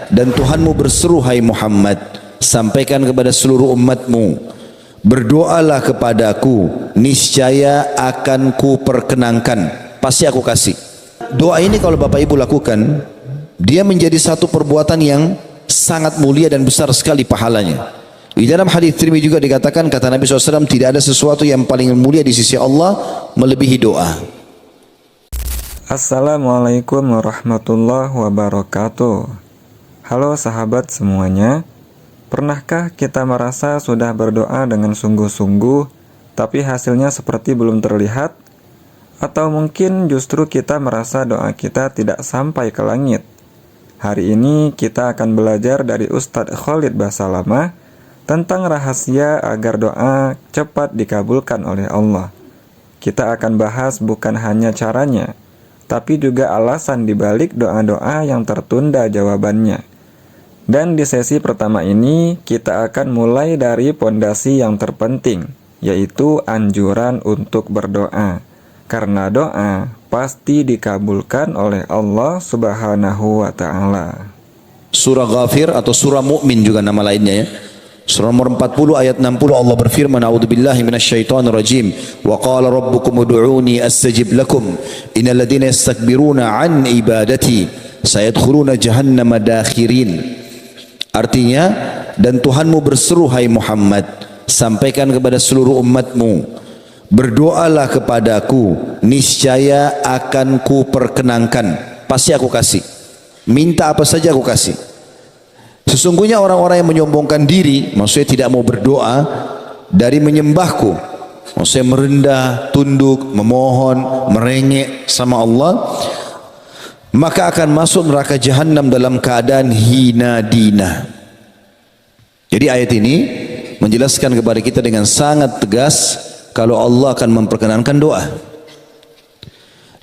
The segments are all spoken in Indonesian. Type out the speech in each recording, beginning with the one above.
dan Tuhanmu berseru, hai Muhammad, sampaikan kepada seluruh umatmu, berdoalah kepadaku, niscaya akan ku perkenankan, pasti aku kasih. Doa ini kalau Bapak Ibu lakukan, dia menjadi satu perbuatan yang sangat mulia dan besar sekali pahalanya. Di dalam hadis Tirmidzi juga dikatakan, kata Nabi SAW, tidak ada sesuatu yang paling mulia di sisi Allah melebihi doa. Assalamualaikum warahmatullahi wabarakatuh. Halo sahabat semuanya. Pernahkah kita merasa sudah berdoa dengan sungguh-sungguh, tapi hasilnya seperti belum terlihat? Atau mungkin justru kita merasa doa kita tidak sampai ke langit? Hari ini kita akan belajar dari Ustadz Khalid Basalamah tentang rahasia agar doa cepat dikabulkan oleh Allah. Kita akan bahas bukan hanya caranya, tapi juga alasan dibalik doa-doa yang tertunda jawabannya. Dan di sesi pertama ini kita akan mulai dari pondasi yang terpenting, yaitu anjuran untuk berdoa. Karena doa pasti dikabulkan oleh Allah Subhanahu wa Ta'ala. Surah Ghafir atau surah Mu'min juga nama lainnya ya. Surah nomor 40 ayat 60 Allah berfirman, a'udzubillahi minasyaitonir rajim, wa qala rabbukum ud'uni astajib lakum innal ladzina yastakbiruna an ibadati sayadkhuluna jahannama dakhirin. Artinya, dan Tuhanmu berseru, hai Muhammad, sampaikan kepada seluruh umatmu, berdoalah kepadaku, niscaya akan ku perkenankan, pasti aku kasih. Minta apa saja aku kasih. Sesungguhnya orang-orang yang menyombongkan diri, maksudnya tidak mau berdoa, dari menyembahku, maksudnya merendah, tunduk, memohon, merengek sama Allah, maka akan masuk neraka jahanam dalam keadaan hina dina. Jadi ayat ini menjelaskan kepada kita dengan sangat tegas kalau Allah akan memperkenankan doa.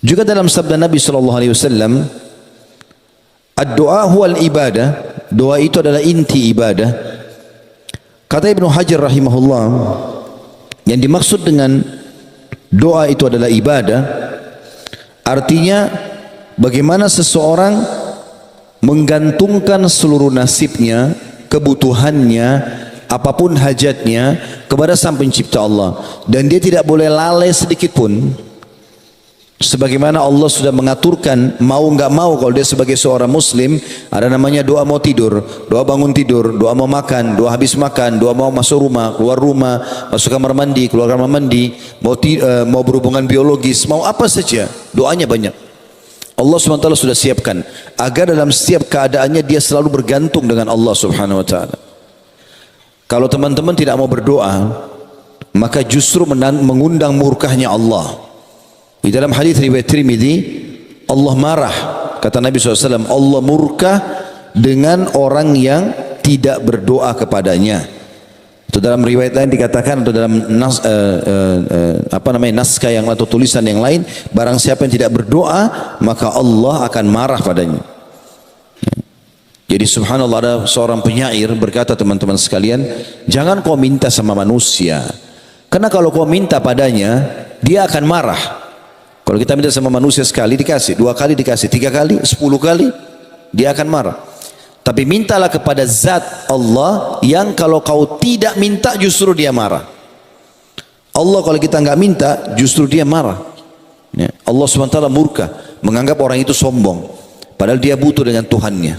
Juga dalam sabda Nabi SAW, ad-doa huwal ibadah, doa itu adalah inti ibadah. Kata Ibnu Hajar rahimahullah, yang dimaksud dengan doa itu adalah ibadah, artinya bagaimana seseorang menggantungkan seluruh nasibnya, kebutuhannya, apapun hajatnya kepada Sang Pencipta Allah, dan dia tidak boleh lalai sedikit pun. Sebagaimana Allah sudah mengaturkan, mau nggak mau, kalau dia sebagai seorang muslim, ada namanya doa mau tidur, doa bangun tidur, doa mau makan, doa habis makan, doa mau masuk rumah, keluar rumah, masuk kamar mandi, keluar kamar mandi, mau berhubungan biologis, mau apa saja, doanya banyak. Allah SWT sudah siapkan agar dalam setiap keadaannya dia selalu bergantung dengan Allah Subhanahu wa Ta'ala. Kalau teman-teman tidak mau berdoa, maka justru mengundang murkahnya Allah. Di dalam hadis riwayat Tirmidzi, Allah marah, kata Nabi SAW, Allah murka dengan orang yang tidak berdoa kepadanya. Itu dalam riwayat lain dikatakan, atau dalam naskah yang atau tulisan yang lain, barang siapa yang tidak berdoa maka Allah akan marah padanya. Jadi subhanallah, ada seorang penyair berkata, teman-teman sekalian, jangan kau minta sama manusia, karena kalau kau minta padanya dia akan marah. Kalau kita minta sama manusia sekali dikasih, 2 kali dikasih, 3 kali, 10 kali, dia akan marah. Tapi mintalah kepada zat Allah yang kalau kau tidak minta justru dia marah. Allah kalau kita nggak minta justru dia marah. Ya. Allah SWT murka, menganggap orang itu sombong, padahal dia butuh dengan Tuhannya.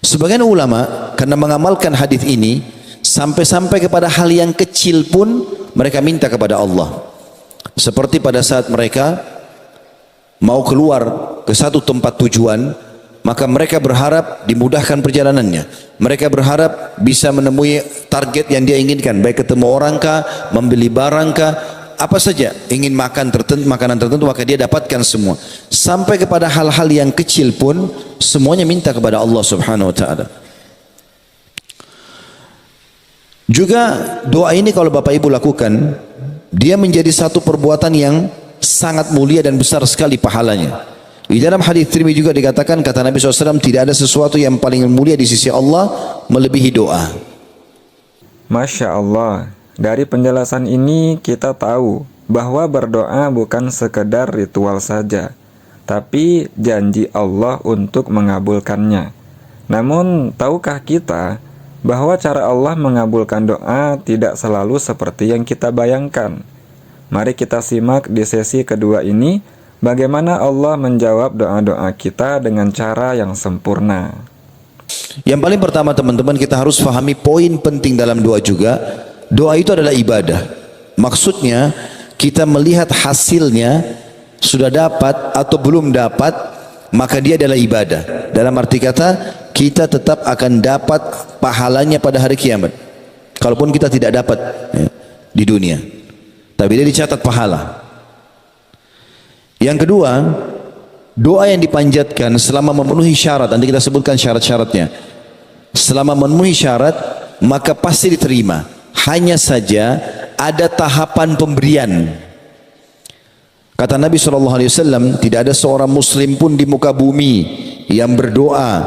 Sebagian ulama karena mengamalkan hadis ini sampai-sampai kepada hal yang kecil pun mereka minta kepada Allah. Seperti pada saat mereka mau keluar ke satu tempat tujuan, maka mereka berharap dimudahkan perjalanannya. Mereka berharap bisa menemui target yang dia inginkan, baik ketemu orang kah, membeli barang kah, apa saja, ingin makan makanan tertentu, maka dia dapatkan semua. Sampai kepada hal-hal yang kecil pun semuanya minta kepada Allah Subhanahu wa Ta'ala. Juga doa ini kalau Bapak Ibu lakukan, dia menjadi satu perbuatan yang sangat mulia dan besar sekali pahalanya. Di dalam hadis Tirmidzi juga dikatakan, kata Nabi SAW, tidak ada sesuatu yang paling mulia di sisi Allah melebihi doa. Masya Allah, dari penjelasan ini kita tahu bahwa berdoa bukan sekedar ritual saja, tapi janji Allah untuk mengabulkannya. Namun, tahukah kita bahwa cara Allah mengabulkan doa tidak selalu seperti yang kita bayangkan? Mari kita simak di sesi kedua ini bagaimana Allah menjawab doa-doa kita dengan cara yang sempurna. Yang paling pertama teman-teman, kita harus pahami poin penting dalam doa juga. Doa itu adalah ibadah. Maksudnya kita melihat hasilnya sudah dapat atau belum dapat, maka dia adalah ibadah. Dalam arti kata, kita tetap akan dapat pahalanya pada hari kiamat. Kalaupun kita tidak dapat di dunia, tapi dia dicatat pahala. Yang kedua, doa yang dipanjatkan selama memenuhi syarat, nanti kita sebutkan syarat-syaratnya. Selama memenuhi syarat, maka pasti diterima. Hanya saja ada tahapan pemberian. Kata Nabi SAW, tidak ada seorang muslim pun di muka bumi yang berdoa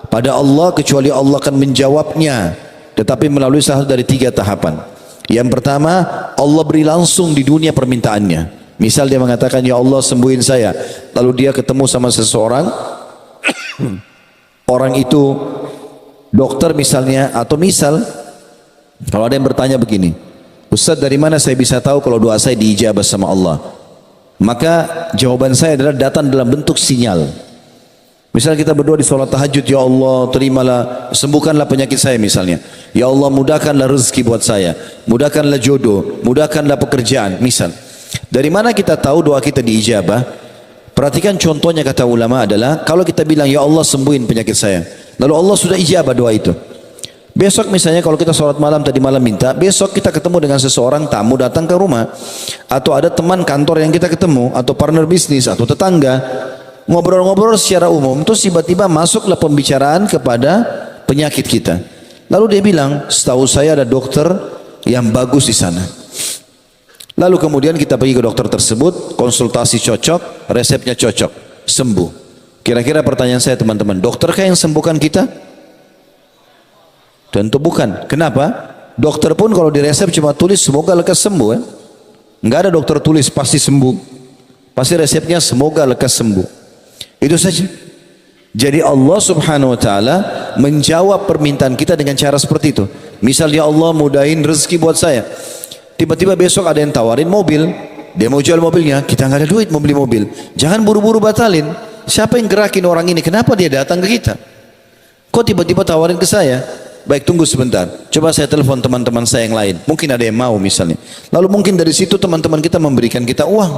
pada Allah kecuali Allah akan menjawabnya, tetapi melalui salah satu dari 3 tahapan. Yang pertama, Allah beri langsung di dunia permintaannya. Misal dia mengatakan, ya Allah sembuhin saya, lalu dia ketemu sama seseorang, orang itu dokter misalnya, atau misal kalau ada yang bertanya begini, Ustaz, dari mana saya bisa tahu kalau doa saya diijabah sama Allah? Maka jawaban saya adalah datang dalam bentuk sinyal. Misal kita berdoa di sholat tahajud, ya Allah terimalah, sembuhkanlah penyakit saya misalnya. Ya Allah mudahkanlah rezeki buat saya, mudahkanlah jodoh, mudahkanlah pekerjaan misal. Dari mana kita tahu doa kita diijabah? Perhatikan contohnya, kata ulama adalah kalau kita bilang ya Allah sembuhin penyakit saya, lalu Allah sudah ijabah doa itu. Besok misalnya kalau kita sholat malam tadi malam minta, besok kita ketemu dengan seseorang, tamu datang ke rumah, atau ada teman kantor yang kita ketemu, atau partner bisnis, atau tetangga, ngobrol-ngobrol secara umum, terus tiba-tiba masuklah pembicaraan kepada penyakit kita. Lalu dia bilang, setahu saya ada dokter yang bagus di sana. Lalu kemudian kita pergi ke dokter tersebut, konsultasi cocok, resepnya cocok, sembuh. Kira-kira pertanyaan saya teman-teman, dokterkah yang sembuhkan kita? Tentu bukan. Kenapa? Dokter pun kalau di resep cuma tulis semoga lekas sembuh. Enggak ada dokter tulis pasti sembuh. Pasti resepnya semoga lekas sembuh. Itu saja. Jadi Allah subhanahu wa ta'ala menjawab permintaan kita dengan cara seperti itu. Misalnya Allah mudahin rezeki buat saya. Tiba-tiba besok ada yang tawarin mobil. Dia mau jual mobilnya. Kita nggak ada duit mau beli mobil. Jangan buru-buru batalin. Siapa yang gerakin orang ini? Kenapa dia datang ke kita? Kok tiba-tiba tawarin ke saya? Baik, tunggu sebentar. Coba saya telepon teman-teman saya yang lain. Mungkin ada yang mau misalnya. Lalu mungkin dari situ teman-teman kita memberikan kita uang.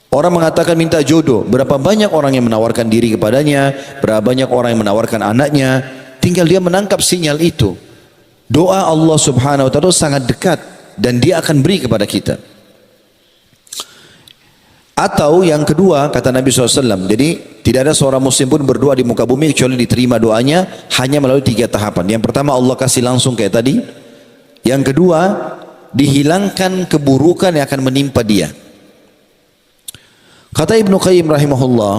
Orang mengatakan minta jodoh. Berapa banyak orang yang menawarkan diri kepadanya. Berapa banyak orang yang menawarkan anaknya. Tinggal dia menangkap sinyal itu. Doa Allah subhanahu wa ta'ala sangat dekat. Dan dia akan beri kepada kita. Atau yang kedua, kata Nabi SAW, jadi tidak ada seorang muslim pun berdoa di muka bumi kecuali diterima doanya hanya melalui 3 tahapan. Yang pertama Allah kasih langsung kayak tadi. Yang kedua, dihilangkan keburukan yang akan menimpa dia. Kata Ibnu Qayyim rahimahullah,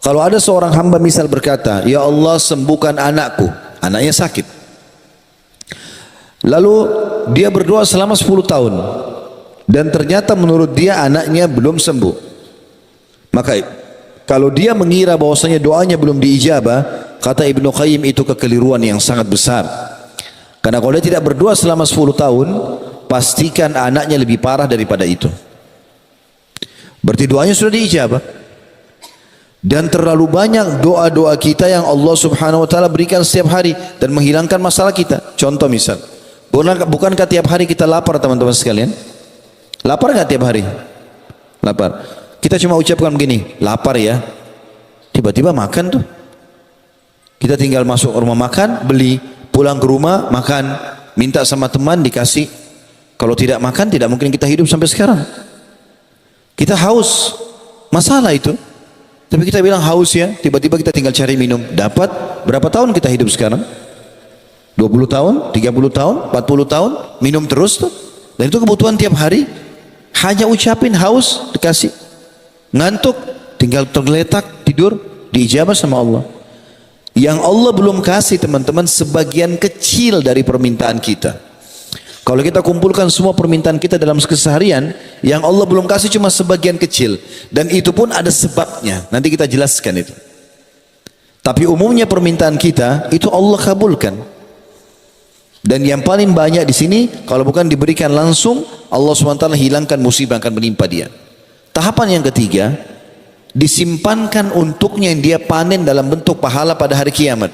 kalau ada seorang hamba misal berkata, ya Allah sembuhkan anakku, anaknya sakit. Lalu dia berdoa selama 10 tahun. Dan ternyata menurut dia anaknya belum sembuh. Maka kalau dia mengira bahwasanya doanya belum diijabah, kata Ibnu Qayyim itu kekeliruan yang sangat besar. Karena kalau dia tidak berdoa selama 10 tahun, pastikan anaknya lebih parah daripada itu. Berarti doanya sudah diijabah. Dan terlalu banyak doa-doa kita yang Allah subhanahu wa ta'ala berikan setiap hari dan menghilangkan masalah kita. Contoh misal, bukankah tiap hari kita lapar teman-teman sekalian? Lapar nggak tiap hari? Lapar. Kita cuma ucapkan begini, lapar ya. Tiba-tiba makan tuh. Kita tinggal masuk rumah makan, beli, pulang ke rumah makan, minta sama teman dikasih. Kalau tidak makan, tidak mungkin kita hidup sampai sekarang. Kita haus, masalah itu. Tapi kita bilang haus ya, tiba-tiba kita tinggal cari minum. Dapat berapa tahun kita hidup sekarang? 20 tahun, 30 tahun, 40 tahun, minum terus tuh. Dan itu kebutuhan tiap hari. Hanya ucapin haus dikasih, ngantuk tinggal tergeletak tidur diijabah sama Allah. Yang Allah belum kasih teman-teman sebagian kecil dari permintaan kita. Kalau kita kumpulkan semua permintaan kita dalam keseharian, yang Allah belum kasih cuma sebagian kecil, dan itu pun ada sebabnya. Nanti kita jelaskan itu. Tapi umumnya permintaan kita itu Allah kabulkan. Dan yang paling banyak di sini, kalau bukan diberikan langsung, Allah SWT hilangkan musibah yang akan menimpa dia. Tahapan yang ketiga, disimpankan untuknya yang dia panen dalam bentuk pahala pada hari kiamat.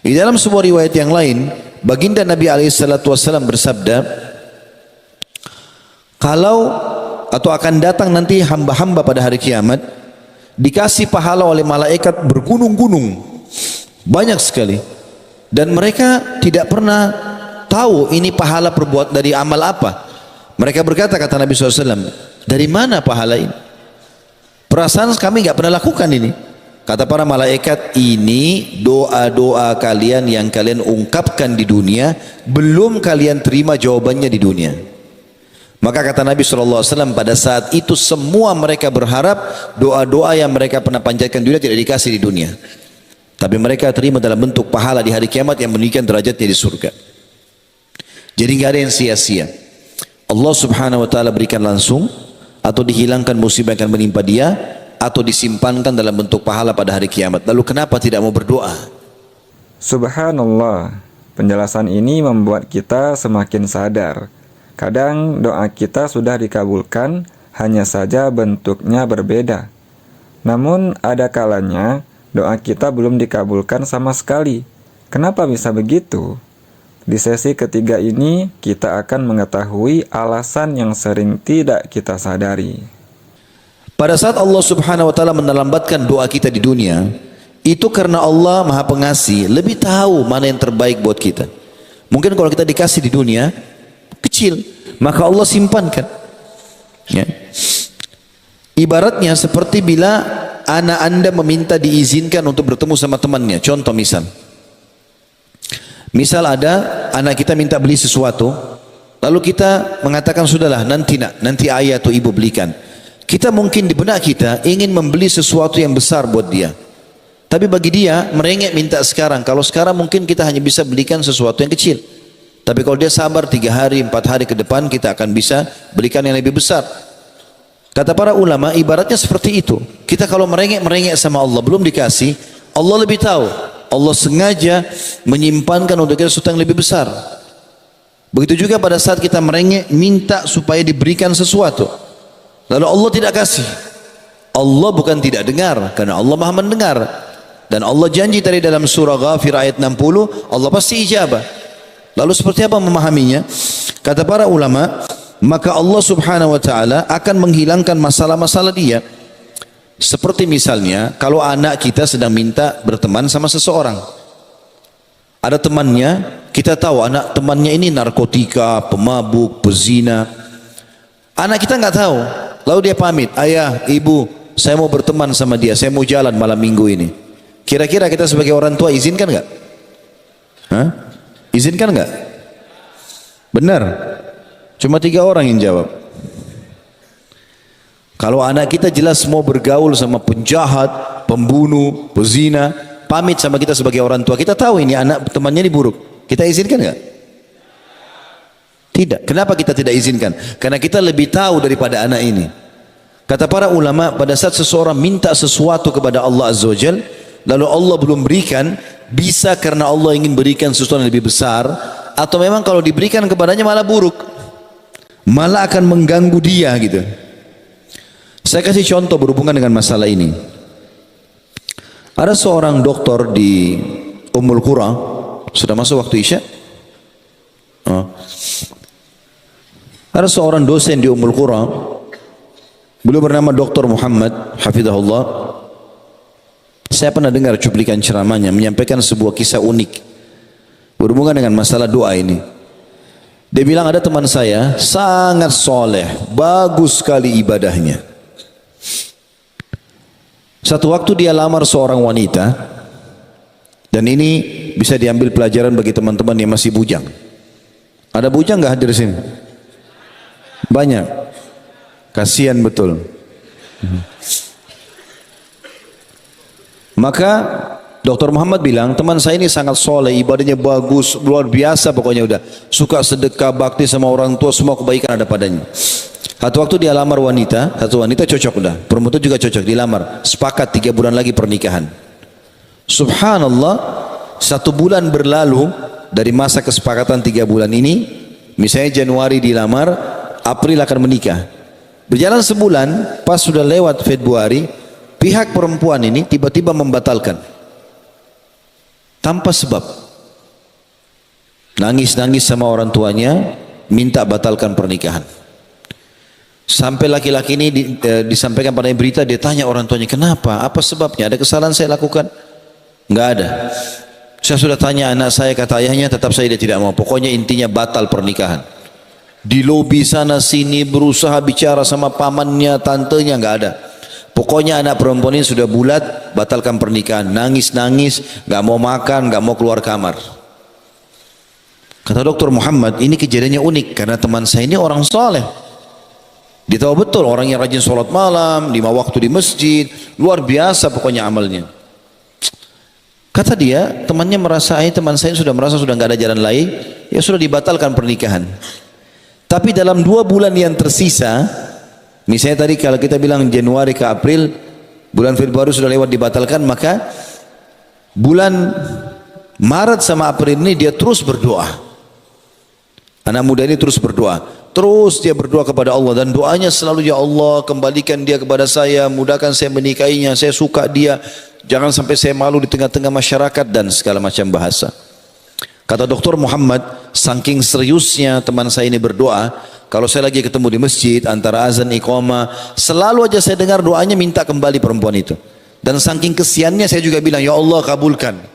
Di dalam sebuah riwayat yang lain, baginda Nabi SAW bersabda, kalau atau akan datang nanti hamba-hamba pada hari kiamat, dikasih pahala oleh malaikat bergunung-gunung, banyak sekali. Dan mereka tidak pernah tahu ini pahala perbuat dari amal apa. Mereka berkata, kata Nabi SAW, dari mana pahala ini? Perasaan kami nggak pernah lakukan ini. Kata para malaikat, ini doa-doa kalian yang kalian ungkapkan di dunia, belum kalian terima jawabannya di dunia. Maka kata Nabi SAW, pada saat itu semua mereka berharap doa-doa yang mereka pernah panjatkan di dunia tidak dikasih di dunia. Tapi mereka terima dalam bentuk pahala di hari kiamat yang meninggikan derajatnya di surga. Jadi nggak ada yang sia-sia. Allah Subhanahu wa taala berikan langsung, atau dihilangkan musibah yang akan menimpa dia, atau disimpankan dalam bentuk pahala pada hari kiamat. Lalu kenapa tidak mau berdoa? Subhanallah, penjelasan ini membuat kita semakin sadar. Kadang doa kita sudah dikabulkan, hanya saja bentuknya berbeda. Namun ada kalanya doa kita belum dikabulkan sama sekali. Kenapa bisa begitu? Di sesi ketiga ini kita akan mengetahui alasan yang sering tidak kita sadari. Pada saat Allah Subhanahu wa taala menelambatkan doa kita di dunia, itu karena Allah Maha Pengasih, lebih tahu mana yang terbaik buat kita. Mungkin kalau kita dikasih di dunia kecil, maka Allah simpankan. Ya. Ibaratnya seperti bila anak Anda meminta diizinkan untuk bertemu sama temannya. Contoh misal ada anak kita minta beli sesuatu, lalu kita mengatakan sudahlah nanti ayah atau ibu belikan. Kita mungkin di benak kita ingin membeli sesuatu yang besar buat dia. Tapi bagi dia merengek minta sekarang. Kalau sekarang mungkin kita hanya bisa belikan sesuatu yang kecil. Tapi kalau dia sabar 3 hari, 4 hari ke depan, kita akan bisa belikan yang lebih besar. Kata para ulama, ibaratnya seperti itu. Kita kalau merengek sama Allah, belum dikasih, Allah lebih tahu. Allah sengaja menyimpankan untuk kita sesuatu yang lebih besar. Begitu juga pada saat kita merengek, minta supaya diberikan sesuatu. Lalu Allah tidak kasih. Allah bukan tidak dengar, karena Allah Maha mendengar. Dan Allah janji tadi dalam surah Ghafir ayat 60, Allah pasti ijabah. Lalu seperti apa memahaminya? Kata para ulama, maka Allah Subhanahu wa taala akan menghilangkan masalah-masalah dia. Seperti misalnya kalau anak kita sedang minta berteman sama seseorang. Ada temannya, kita tahu anak temannya ini narkotika, pemabuk, pezina. Anak kita nggak tahu. Lalu dia pamit, ayah, ibu, saya mau berteman sama dia, saya mau jalan malam minggu ini. Kira-kira kita sebagai orang tua izinkan nggak? Hah? Izinkan nggak? Benar. Cuma 3 orang yang jawab. Kalau anak kita jelas mau bergaul sama penjahat, pembunuh, pezina, pamit sama kita sebagai orang tua, kita tahu ini anak temannya ini buruk, kita izinkan nggak? Tidak. Kenapa kita tidak izinkan? Karena kita lebih tahu daripada anak ini. Kata para ulama, pada saat seseorang minta sesuatu kepada Allah Azza wa Jal, lalu Allah belum berikan, bisa karena Allah ingin berikan sesuatu yang lebih besar, atau memang kalau diberikan kepadanya malah buruk, malah akan mengganggu dia gitu. Saya kasih contoh berhubungan dengan masalah ini. Ada seorang dokter di Ummul Qura, sudah masuk waktu Isya? Oh. Ada seorang dosen di Ummul Qura, beliau bernama Dr. Muhammad Hafizahullah. Saya pernah dengar cuplikan ceramahnya menyampaikan sebuah kisah unik berhubungan dengan masalah doa ini. Dia bilang ada teman saya sangat soleh, bagus sekali ibadahnya. Satu waktu dia lamar seorang wanita, dan ini bisa diambil pelajaran bagi teman-teman yang masih bujang. Ada bujang nggak hadir sini? Banyak. Kasihan betul. Maka Dr. Muhammad bilang, teman saya ini sangat soleh, ibadahnya bagus, luar biasa pokoknya udah. Suka sedekah, bakti sama orang tua, semua kebaikan ada padanya. Satu waktu dia lamar wanita, satu wanita cocok udah. Perempuan juga cocok, dilamar. Sepakat 3 bulan lagi pernikahan. Subhanallah, 1 bulan berlalu dari masa kesepakatan 3 bulan ini. Misalnya Januari dilamar, April akan menikah. Berjalan sebulan, pas sudah lewat Februari, pihak perempuan ini tiba-tiba membatalkan tanpa sebab. Nangis-nangis sama orang tuanya, minta batalkan pernikahan. Sampai laki-laki ini disampaikan pada berita, dia tanya orang tuanya, kenapa? Apa sebabnya? Ada kesalahan saya lakukan? Enggak ada. Saya sudah tanya anak saya, kata ayahnya, tetap saya tidak mau. Pokoknya intinya batal pernikahan. Di lobi sana sini berusaha bicara sama pamannya, tantenya, enggak ada. Pokoknya anak perempuan ini sudah bulat, batalkan pernikahan. Nangis-nangis, enggak mau makan, enggak mau keluar kamar. Kata Dr. Muhammad, ini kejadiannya unik karena teman saya ini orang soleh. Dia tahu betul orang yang rajin sholat malam, 5 waktu di masjid, luar biasa pokoknya amalnya. Kata dia, temannya merasa, teman saya sudah merasa sudah nggak ada jalan lain, ya sudah dibatalkan pernikahan. Tapi dalam 2 bulan yang tersisa, misalnya tadi kalau kita bilang Januari ke April, bulan Februari sudah lewat dibatalkan, maka bulan Maret sama April ini dia terus berdoa. Anak muda ini terus berdoa. Terus dia berdoa kepada Allah dan doanya selalu, ya Allah kembalikan dia kepada saya, mudahkan saya menikahinya, saya suka dia, jangan sampai saya malu di tengah-tengah masyarakat dan segala macam bahasa. Kata Dr. Muhammad, saking seriusnya teman saya ini berdoa, kalau saya lagi ketemu di masjid antara azan iqamah, selalu aja saya dengar doanya minta kembali perempuan itu. Dan saking kesiannya saya juga bilang, ya Allah kabulkan.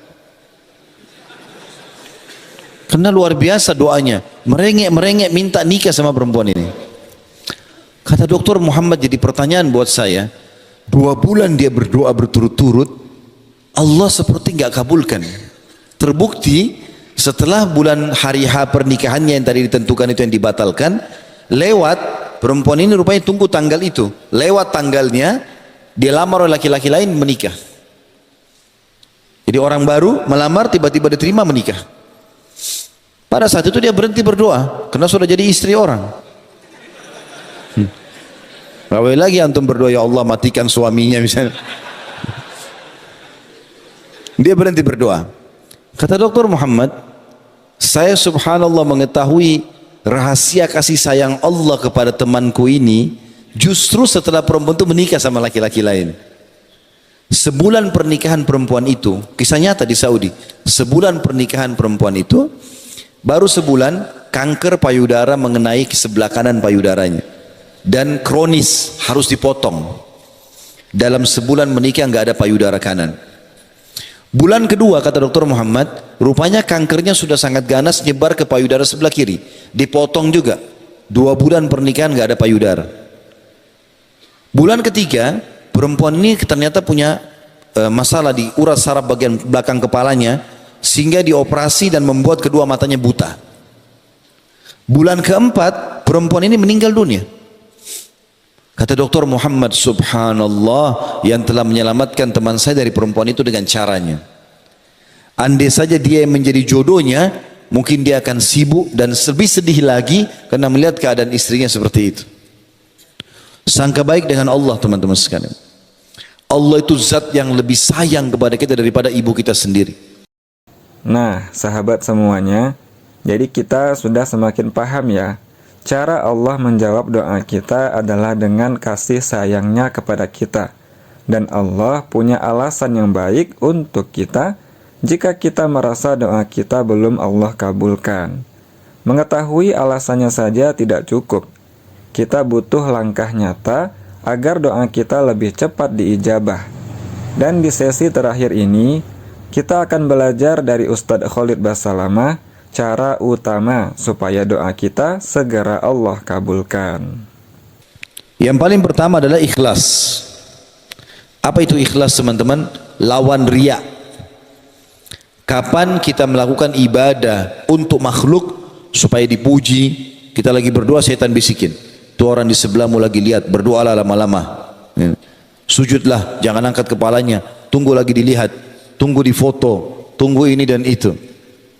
Karena luar biasa doanya, merengek-merengek minta nikah sama perempuan ini. Kata Dr. Muhammad, jadi pertanyaan buat saya, 2 bulan dia berdoa berturut-turut, Allah seperti nggak kabulkan. Terbukti setelah bulan hari H pernikahannya yang tadi ditentukan itu yang dibatalkan, lewat perempuan ini rupanya tunggu tanggal itu, lewat tanggalnya dia lamar oleh laki-laki lain menikah. Jadi orang baru melamar tiba-tiba diterima menikah. Pada saat itu dia berhenti berdoa karena sudah jadi istri orang. Rawai lagi antum berdoa, ya Allah matikan suaminya misalnya. Dia berhenti berdoa. Kata Dr. Muhammad, saya subhanallah mengetahui rahasia kasih sayang Allah kepada temanku ini justru setelah perempuan itu menikah sama laki-laki lain. Sebulan pernikahan perempuan itu, kisah nyata di Saudi, sebulan pernikahan perempuan itu, baru sebulan kanker payudara mengenai sebelah kanan payudaranya dan kronis, harus dipotong. Dalam sebulan menikah nggak ada payudara kanan. Bulan kedua kata Dr. Muhammad, rupanya kankernya sudah sangat ganas nyebar ke payudara sebelah kiri, dipotong juga. 2 bulan pernikahan nggak ada payudara. Bulan ketiga perempuan ini ternyata punya masalah di urat saraf bagian belakang kepalanya, sehingga dioperasi dan membuat kedua matanya buta. Bulan keempat perempuan ini meninggal dunia. Kata Dr. Muhammad, subhanallah, yang telah menyelamatkan teman saya dari perempuan itu dengan caranya. Andai saja dia yang menjadi jodohnya, mungkin dia akan sibuk dan lebih sedih lagi karena melihat keadaan istrinya seperti itu. Sangka baik dengan Allah teman-teman sekalian. Allah itu zat yang lebih sayang kepada kita daripada ibu kita sendiri. Nah, sahabat semuanya, jadi kita sudah semakin paham ya, cara Allah menjawab doa kita adalah dengan kasih sayangnya kepada kita. Dan Allah punya alasan yang baik untuk kita jika kita merasa doa kita belum Allah kabulkan. Mengetahui alasannya saja tidak cukup. Kita butuh langkah nyata agar doa kita lebih cepat diijabah. Dan di sesi terakhir ini, kita akan belajar dari Ustadz Khalid Basalamah cara utama supaya doa kita segera Allah kabulkan. Yang paling pertama adalah ikhlas. Apa itu ikhlas teman-teman? Lawan riya. Kapan kita melakukan ibadah untuk makhluk supaya dipuji, kita lagi berdoa setan bisikin, tuh orang di sebelahmu lagi lihat, berdoalah lama-lama. Sujudlah, jangan angkat kepalanya, tunggu lagi dilihat. Tunggu di foto, tunggu ini dan itu.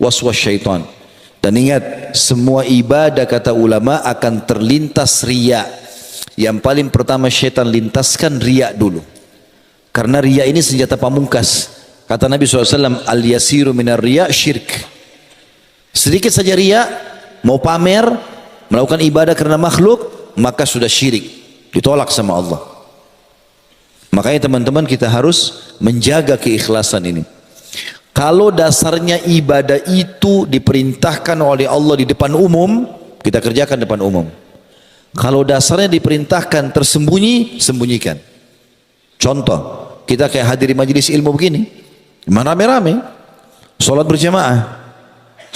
Waswas syaitan. Dan ingat, semua ibadah kata ulama akan terlintas riya. Yang paling pertama syaitan lintaskan riya dulu. Karena riya ini senjata pamungkas. Kata Nabi SAW, al-yasiru minar riya syirk. Sedikit saja riya, mau pamer, melakukan ibadah karena makhluk, maka sudah syirik, ditolak sama Allah. Makanya teman-teman, kita harus menjaga keikhlasan ini. Kalau dasarnya ibadah itu diperintahkan oleh Allah di depan umum, kita kerjakan depan umum. Kalau dasarnya diperintahkan tersembunyi, sembunyikan. Contoh, kita kayak hadir di majelis ilmu begini, rame-rame, sholat berjamaah,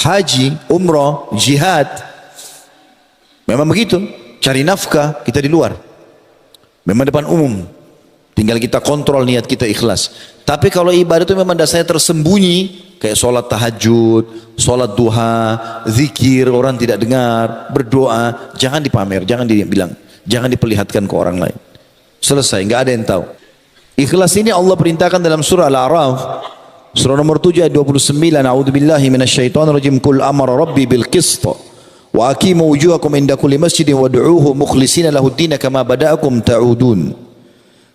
haji, umrah, jihad, memang begitu. Cari nafkah, kita di luar, memang depan umum. Tinggal kita kontrol niat kita ikhlas. Tapi kalau ibadah itu memang dasarnya tersembunyi, kayak sholat tahajud, sholat duha, zikir, orang tidak dengar, berdoa, jangan dipamer, jangan dibilang, jangan diperlihatkan ke orang lain. Selesai, nggak ada yang tahu. Ikhlas ini Allah perintahkan dalam surah Al-A'raf, surah nomor 7 ayat 29. A'udzubillahi minasyaitonirrajim. Qul amara rabbi bil qist wa aqimu wujuhakum inda kulli masjidin wad'uuhu mukhlishina lahu ad-din kama bada'akum ta'udun.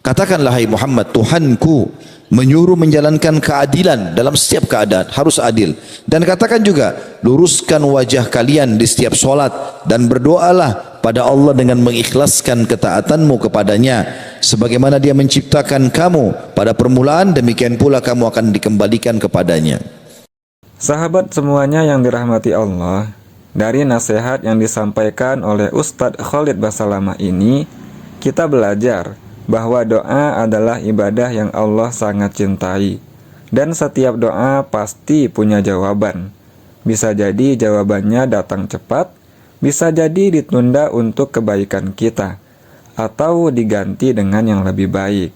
Katakanlah hai Muhammad, Tuhanku menyuruh menjalankan keadilan dalam setiap keadaan, harus adil. Dan katakan juga, luruskan wajah kalian di setiap solat dan berdoalah pada Allah dengan mengikhlaskan ketaatanmu kepadanya. Sebagaimana dia menciptakan kamu pada permulaan, demikian pula kamu akan dikembalikan kepadanya. Sahabat semuanya yang dirahmati Allah, dari nasihat yang disampaikan oleh Ustadz Khalid Basalamah ini, kita belajar bahwa doa adalah ibadah yang Allah sangat cintai. Dan setiap doa pasti punya jawaban. Bisa jadi jawabannya datang cepat, bisa jadi ditunda untuk kebaikan kita, atau diganti dengan yang lebih baik.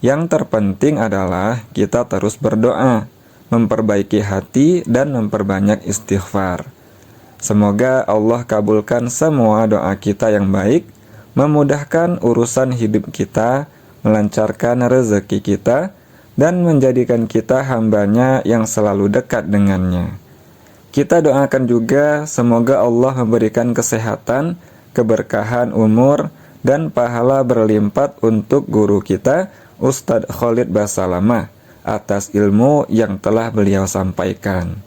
Yang terpenting adalah kita terus berdoa, memperbaiki hati dan memperbanyak istighfar. Semoga Allah kabulkan semua doa kita yang baik, memudahkan urusan hidup kita, melancarkan rezeki kita, dan menjadikan kita hambanya yang selalu dekat dengannya. Kita doakan juga semoga Allah memberikan kesehatan, keberkahan umur, dan pahala berlimpah untuk guru kita, Ustadz Khalid Basalamah, atas ilmu yang telah beliau sampaikan.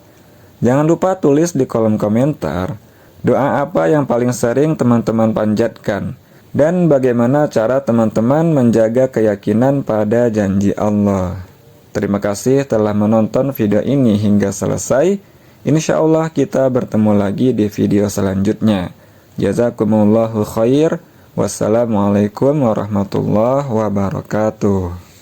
Jangan lupa tulis di kolom komentar, doa apa yang paling sering teman-teman panjatkan, dan bagaimana cara teman-teman menjaga keyakinan pada janji Allah. Terima kasih telah menonton video ini hingga selesai. Insya Allah kita bertemu lagi di video selanjutnya. Jazakumullahu khair. Wassalamualaikum warahmatullahi wabarakatuh.